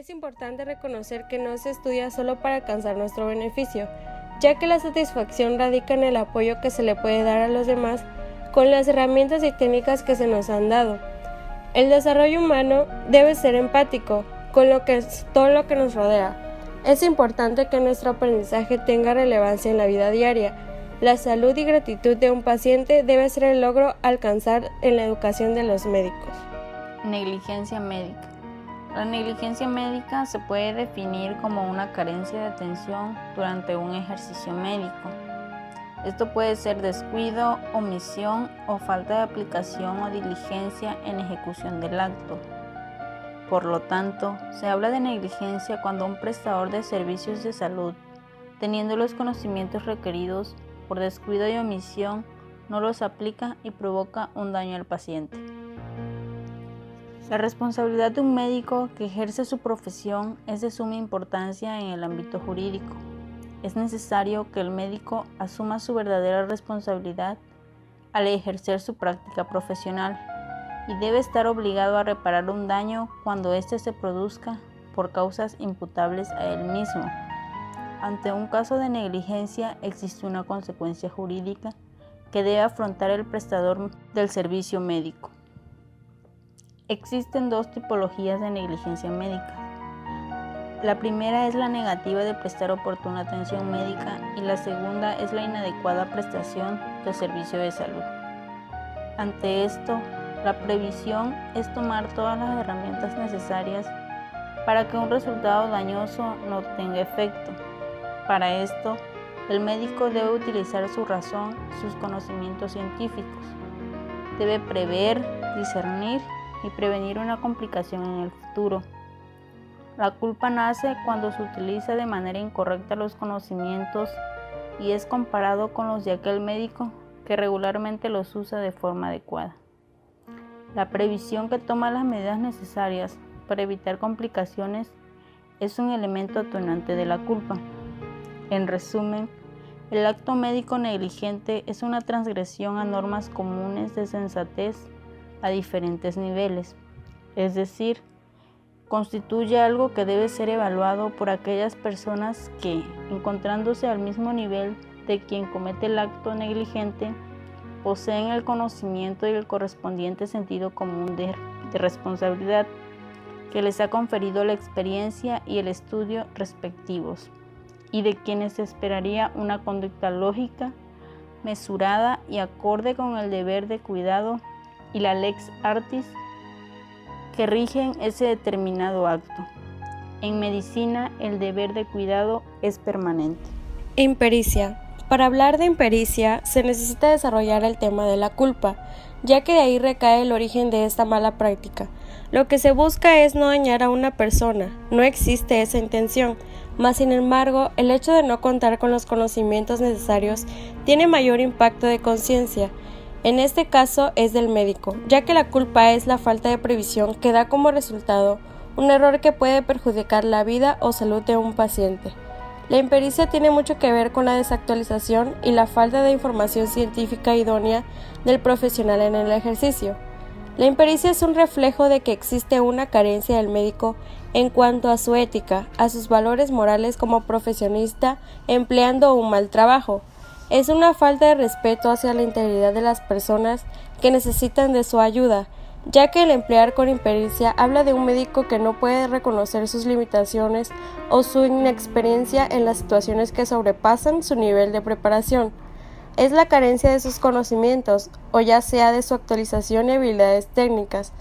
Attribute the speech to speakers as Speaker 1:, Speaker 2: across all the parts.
Speaker 1: Es importante reconocer que no se estudia solo para alcanzar nuestro beneficio, ya que la satisfacción radica en el apoyo que se le puede dar a los demás con las herramientas y técnicas que se nos han dado. El desarrollo humano debe ser empático con todo lo que nos rodea. Es importante que nuestro aprendizaje tenga relevancia en la vida diaria. La salud y gratitud de un paciente debe ser el logro a alcanzar en la educación de los médicos.
Speaker 2: Negligencia médica. La negligencia médica se puede definir como una carencia de atención durante un ejercicio médico. Esto puede ser descuido, omisión o falta de aplicación o diligencia en ejecución del acto. Por lo tanto, se habla de negligencia cuando un prestador de servicios de salud, teniendo los conocimientos requeridos, por descuido y omisión, no los aplica y provoca un daño al paciente. La responsabilidad de un médico que ejerce su profesión es de suma importancia en el ámbito jurídico. Es necesario que el médico asuma su verdadera responsabilidad al ejercer su práctica profesional y debe estar obligado a reparar un daño cuando éste se produzca por causas imputables a él mismo. Ante un caso de negligencia existe una consecuencia jurídica que debe afrontar el prestador del servicio médico. Existen dos tipologías de negligencia médica. La primera es la negativa de prestar oportuna atención médica y la segunda es la inadecuada prestación del servicio de salud. Ante esto, la previsión es tomar todas las herramientas necesarias para que un resultado dañoso no tenga efecto. Para esto, el médico debe utilizar su razón y sus conocimientos científicos. Debe prever, discernir y prevenir una complicación en el futuro. La culpa nace cuando se utiliza de manera incorrecta los conocimientos y es comparado con los de aquel médico que regularmente los usa de forma adecuada. La previsión que toma las medidas necesarias para evitar complicaciones es un elemento atenuante de la culpa. En resumen, el acto médico negligente es una transgresión a normas comunes de sensatez a diferentes niveles, es decir, constituye algo que debe ser evaluado por aquellas personas que, encontrándose al mismo nivel de quien comete el acto negligente, poseen el conocimiento y el correspondiente sentido común de responsabilidad que les ha conferido la experiencia y el estudio respectivos, y de quienes se esperaría una conducta lógica, mesurada y acorde con el deber de cuidado y la lex artis que rigen ese determinado acto. En medicina, el deber de cuidado es permanente.
Speaker 1: Impericia. Para hablar de impericia, se necesita desarrollar el tema de la culpa, ya que de ahí recae el origen de esta mala práctica. Lo que se busca es no dañar a una persona, no existe esa intención, mas sin embargo, el hecho de no contar con los conocimientos necesarios tiene mayor impacto de conciencia. En este caso es del médico, ya que la culpa es la falta de previsión que da como resultado un error que puede perjudicar la vida o salud de un paciente. La impericia tiene mucho que ver con la desactualización y la falta de información científica idónea del profesional en el ejercicio. La impericia es un reflejo de que existe una carencia del médico en cuanto a su ética, a sus valores morales como profesionista, empleando un mal trabajo. Es una falta de respeto hacia la integridad de las personas que necesitan de su ayuda, ya que el emplear con impericia habla de un médico que no puede reconocer sus limitaciones o su inexperiencia en las situaciones que sobrepasan su nivel de preparación. Es la carencia de sus conocimientos, o ya sea de su actualización y habilidades técnicas,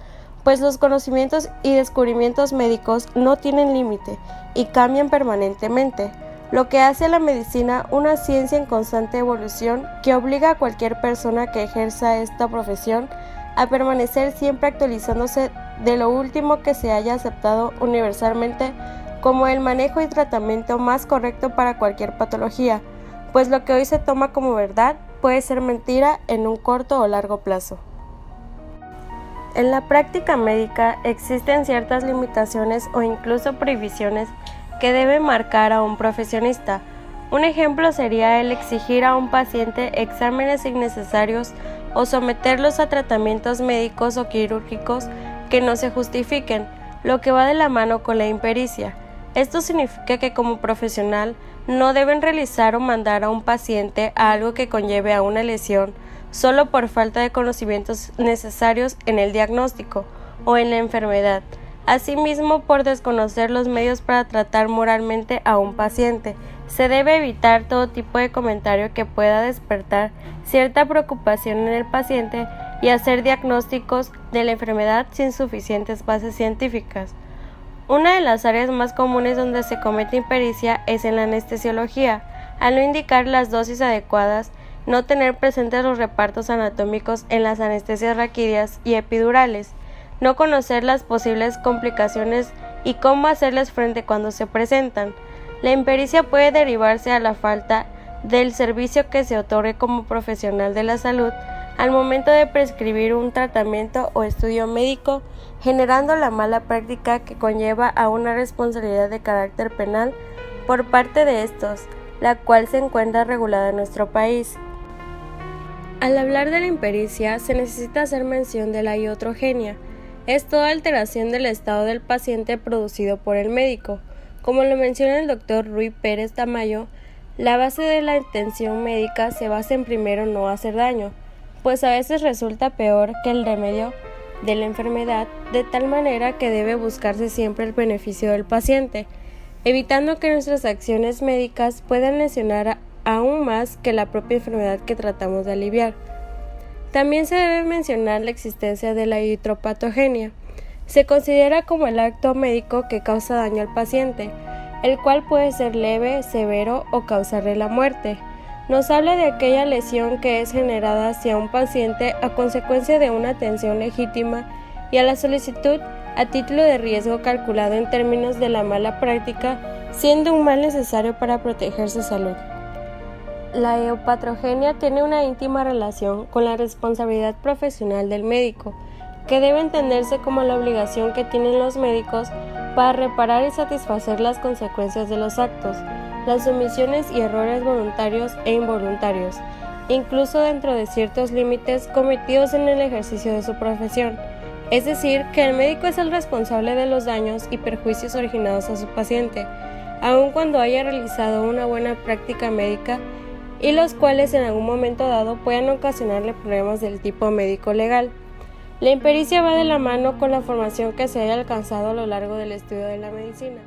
Speaker 1: pues los conocimientos y descubrimientos médicos no tienen límite y cambian permanentemente, lo que hace a la medicina una ciencia en constante evolución que obliga a cualquier persona que ejerza esta profesión a permanecer siempre actualizándose de lo último que se haya aceptado universalmente como el manejo y tratamiento más correcto para cualquier patología, pues lo que hoy se toma como verdad puede ser mentira en un corto o largo plazo. En la práctica médica existen ciertas limitaciones o incluso prohibiciones que debe marcar a un profesionista. Un ejemplo sería el exigir a un paciente exámenes innecesarios o someterlos a tratamientos médicos o quirúrgicos que no se justifiquen, lo que va de la mano con la impericia. Esto significa que como profesional no deben realizar o mandar a un paciente a algo que conlleve a una lesión solo por falta de conocimientos necesarios en el diagnóstico o en la enfermedad. Asimismo, por desconocer los medios para tratar moralmente a un paciente, se debe evitar todo tipo de comentario que pueda despertar cierta preocupación en el paciente y hacer diagnósticos de la enfermedad sin suficientes bases científicas. Una de las áreas más comunes donde se comete impericia es en la anestesiología. Al no indicar las dosis adecuadas, no tener presentes los repartos anatómicos en las anestesias raquídeas y epidurales, no conocer las posibles complicaciones y cómo hacerles frente cuando se presentan. La impericia puede derivarse a la falta del servicio que se otorgue como profesional de la salud al momento de prescribir un tratamiento o estudio médico, generando la mala práctica que conlleva a una responsabilidad de carácter penal por parte de estos, la cual se encuentra regulada en nuestro país. Al hablar de la impericia, se necesita hacer mención de la iatrogenia. Es toda alteración del estado del paciente producido por el médico. Como lo menciona el Dr. Rui Pérez Tamayo, la base de la atención médica se basa en primero no hacer daño, pues a veces resulta peor que el remedio de la enfermedad, de tal manera que debe buscarse siempre el beneficio del paciente, evitando que nuestras acciones médicas puedan lesionar aún más que la propia enfermedad que tratamos de aliviar. También se debe mencionar la existencia de la iatrogenia. Se considera como el acto médico que causa daño al paciente, el cual puede ser leve, severo o causarle la muerte. Nos habla de aquella lesión que es generada hacia un paciente a consecuencia de una atención legítima y a la solicitud a título de riesgo calculado en términos de la mala práctica, siendo un mal necesario para proteger su salud. La eopatrogenia tiene una íntima relación con la responsabilidad profesional del médico, que debe entenderse como la obligación que tienen los médicos para reparar y satisfacer las consecuencias de los actos, las omisiones y errores voluntarios e involuntarios, incluso dentro de ciertos límites cometidos en el ejercicio de su profesión. Es decir, que el médico es el responsable de los daños y perjuicios originados a su paciente, aun cuando haya realizado una buena práctica médica y los cuales en algún momento dado puedan ocasionarle problemas del tipo médico-legal. La impericia va de la mano con la formación que se haya alcanzado a lo largo del estudio de la medicina.